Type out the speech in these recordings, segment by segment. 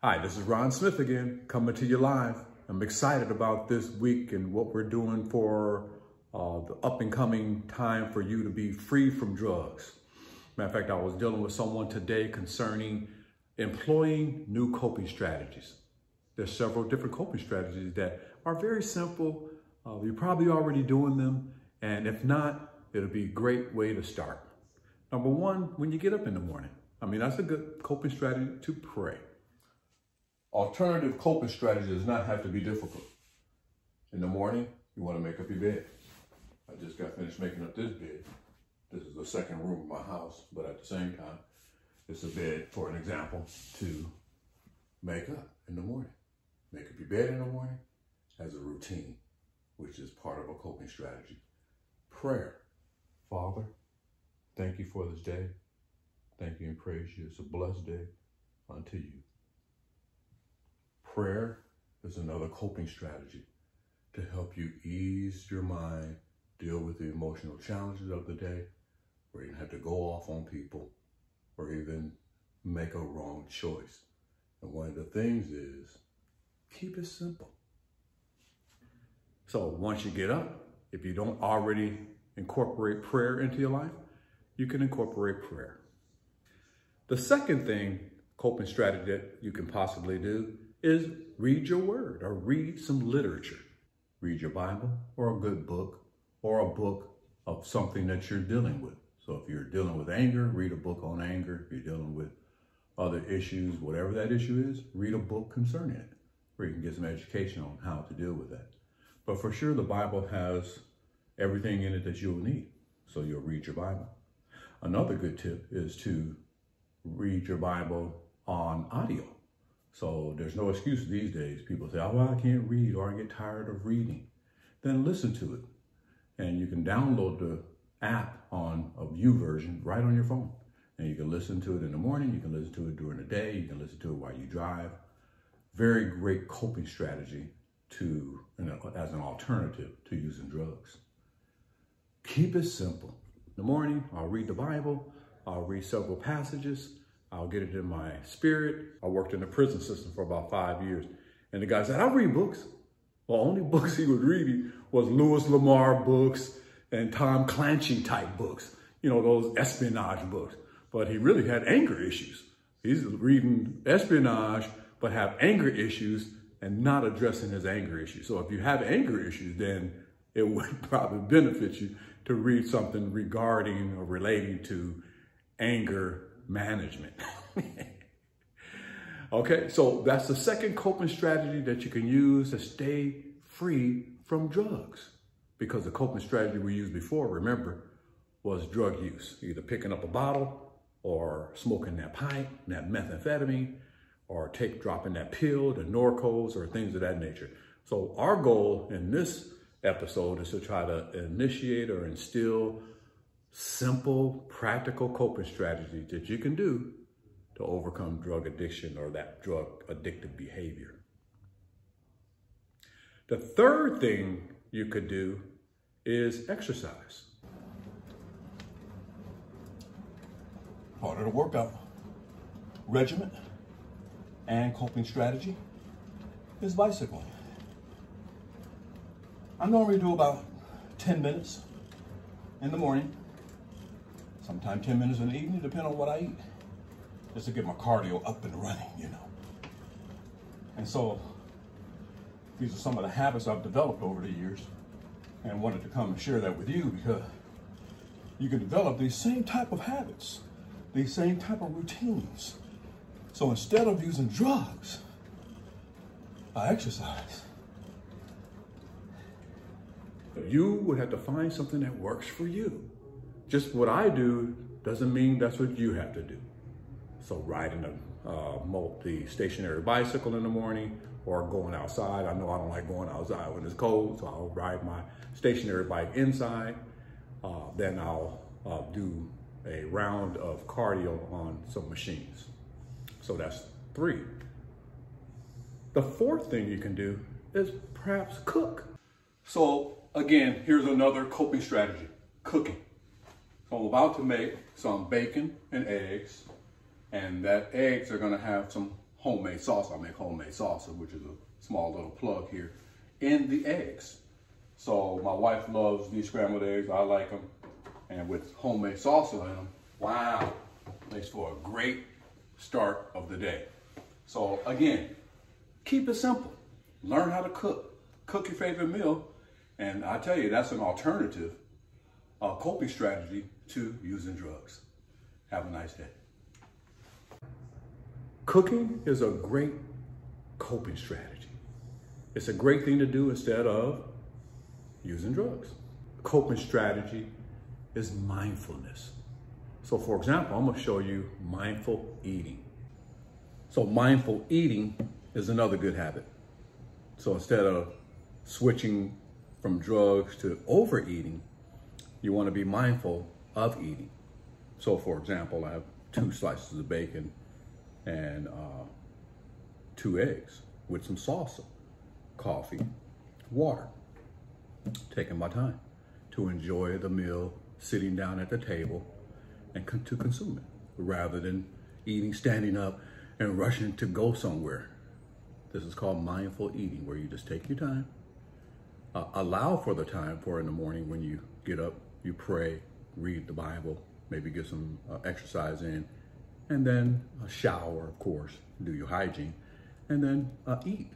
Hi, this is Ron Smith again, coming to you live. I'm excited about this week and what we're doing for the up and coming time for you to be free from drugs. Matter of fact, I was dealing with someone today concerning employing new coping strategies. There's several different coping strategies that are very simple. You're probably already doing them, and if not, it'll be a great way to start. Number one, when you get up in the morning, that's a good coping strategy to pray. Alternative coping strategy does not have to be difficult. In the morning, you want to make up your bed. I just got finished making up this bed. This is the second room of my house, but at the same time, it's a bed, for an example, to make up in the morning. Make up your bed in the morning as a routine, which is part of a coping strategy. Prayer. Father, thank you for this day. Thank you and praise you. It's a blessed day unto you. Prayer is another coping strategy to help you ease your mind, deal with the emotional challenges of the day, where you don't have to go off on people or even make a wrong choice. And one of the things is, keep it simple. So once you get up, if you don't already incorporate prayer into your life, you can incorporate prayer. The second thing, coping strategy that you can possibly do is read your word or read some literature. Read your Bible or a good book or a book of something that you're dealing with. So if you're dealing with anger, read a book on anger. If you're dealing with other issues, whatever that issue is, read a book concerning it, where you can get some education on how to deal with that. But for sure, the Bible has everything in it that you'll need. So you'll read your Bible. Another good tip is to read your Bible on audio. So there's no excuse these days. People say, oh, well, I can't read or I get tired of reading. Then listen to it. And you can download the app on a view version right on your phone. And you can listen to it in the morning. You can listen to it during the day. You can listen to it while you drive. Very great coping strategy as an alternative to using drugs. Keep it simple. In the morning, I'll read the Bible. I'll read several passages. I'll get it in my spirit. I worked in the prison system for about 5 years. And the guy said, I'll read books. Well, only books he was reading was Lewis Lamar books and Tom Clancy type books. Those espionage books. But he really had anger issues. He's reading espionage, but have anger issues and not addressing his anger issues. So if you have anger issues, then it would probably benefit you to read something regarding or relating to anger management. Okay, so that's the second coping strategy that you can use to stay free from drugs. Because the coping strategy we used before, remember, was drug use. Either picking up a bottle or smoking that pipe, that methamphetamine, or dropping that pill, the Norcos, or things of that nature. So our goal in this episode is to try to initiate or instill simple, practical coping strategies that you can do to overcome drug addiction or that drug addictive behavior. The third thing you could do is exercise. Part of the workout regimen and coping strategy is bicycling. I normally do about 10 minutes in the morning, sometimes 10 minutes in the evening, depending on what I eat, just to get my cardio up and running, And so these are some of the habits I've developed over the years and wanted to come and share that with you, because you can develop these same type of habits, these same type of routines. So instead of using drugs, I exercise. You would have to find something that works for you. Just what I do doesn't mean that's what you have to do. So riding a multi-stationary bicycle in the morning or going outside. I know I don't like going outside when it's cold, so I'll ride my stationary bike inside. Then I'll do a round of cardio on some machines. So that's 3. The fourth thing you can do is perhaps cook. So again, here's another coping strategy, cooking. So I'm about to make some bacon and eggs, and that eggs are gonna have some homemade salsa. I make homemade salsa, which is a small little plug here, in the eggs. So my wife loves these scrambled eggs. I like them. And with homemade salsa in them, wow, makes for a great start of the day. So again, keep it simple. Learn how to cook. Cook your favorite meal. And I tell you, that's an alternative coping strategy to using drugs. Have a nice day. Cooking is a great coping strategy. It's a great thing to do instead of using drugs. Coping strategy is mindfulness. So for example, I'm gonna show you mindful eating. So mindful eating is another good habit. So instead of switching from drugs to overeating, you wanna be mindful of eating. So for example, I have 2 slices of bacon and 2 eggs with some salsa, coffee, water. Taking my time to enjoy the meal, sitting down at the table and to consume it, rather than eating, standing up and rushing to go somewhere. This is called mindful eating, where you just take your time, allow for the time for in the morning when you get up, you pray, read the Bible, maybe get some exercise in, and then a shower, of course, do your hygiene, and then eat.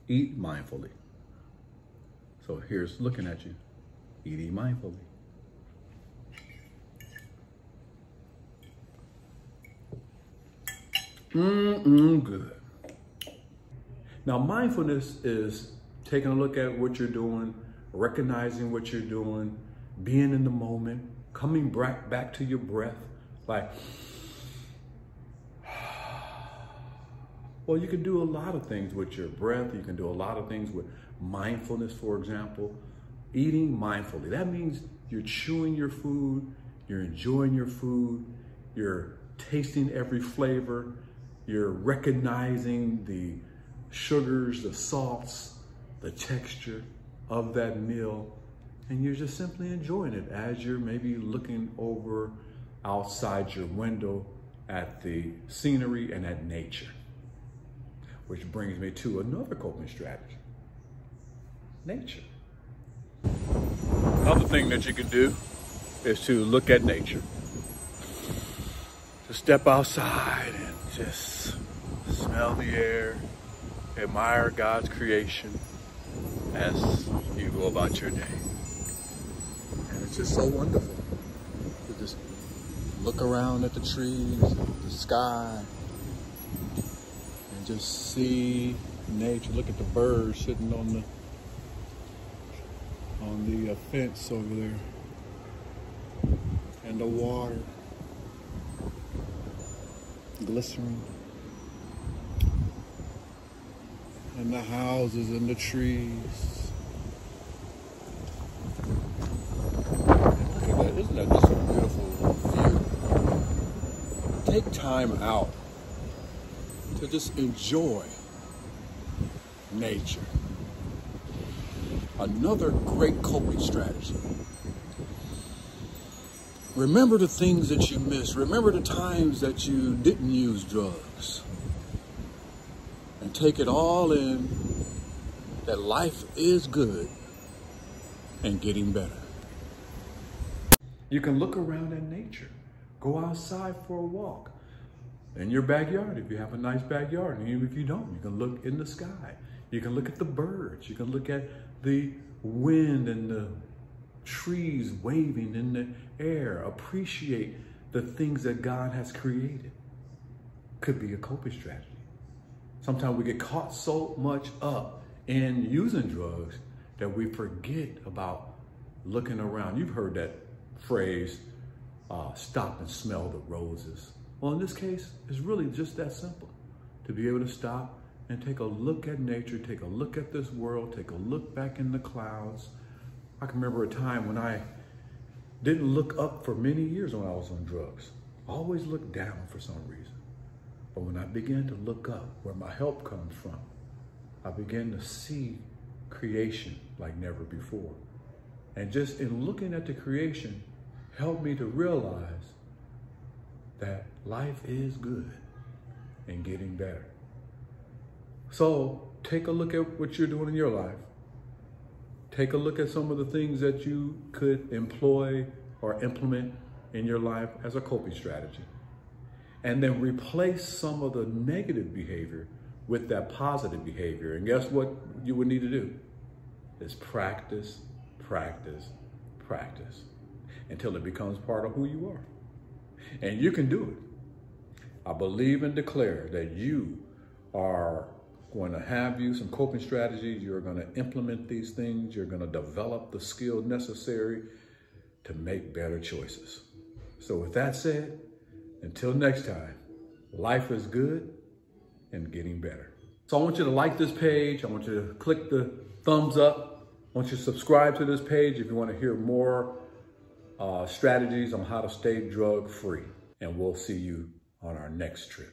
Eat mindfully. So here's looking at you, eating mindfully. Good. Now, mindfulness is taking a look at what you're doing, recognizing what you're doing, being in the moment, coming back to your breath. Like, well, you can do a lot of things with your breath. You can do a lot of things with mindfulness, for example. Eating mindfully. That means you're chewing your food, you're enjoying your food, you're tasting every flavor, you're recognizing the sugars, the salts, the texture of that meal, and you're just simply enjoying it as you're maybe looking over outside your window at the scenery and at nature. Which brings me to another coping strategy, nature. Another thing that you can do is to look at nature. To step outside and just smell the air, admire God's creation as you go about your day. And it's just so wonderful to just look around at the trees, the sky, and just see nature. Look at the birds sitting on the fence over there, and the water glistening, and the houses and the trees. And look at that, isn't that just a beautiful view? Take time out to just enjoy nature. Another great coping strategy. Remember the things that you missed. Remember the times that you didn't use drugs. And take it all in that life is good and getting better. You can look around at nature. Go outside for a walk. In your backyard, if you have a nice backyard. And even if you don't, you can look in the sky. You can look at the birds. You can look at the wind and the trees waving in the air. Appreciate the things that God has created. Could be a coping strategy. Sometimes we get caught so much up in using drugs that we forget about looking around. You've heard that phrase, stop and smell the roses. Well, in this case, it's really just that simple. To be able to stop and take a look at nature, take a look at this world, take a look back in the clouds. I can remember a time when I didn't look up for many years when I was on drugs. I always looked down for some reason. But when I began to look up where my help comes from, I began to see creation like never before. And just in looking at the creation, helped me to realize that life is good and getting better. So take a look at what you're doing in your life. Take a look at some of the things that you could employ or implement in your life as a coping strategy. And then replace some of the negative behavior with that positive behavior. And guess what you would need to do? Is practice, practice, practice until it becomes part of who you are. And you can do it. I believe and declare that you are going to have some coping strategies. You're going to implement these things. You're going to develop the skill necessary to make better choices. So with that said, until next time, life is good and getting better. So I want you to like this page. I want you to click the thumbs up. I want you to subscribe to this page if you want to hear more strategies on how to stay drug free. And we'll see you on our next trip.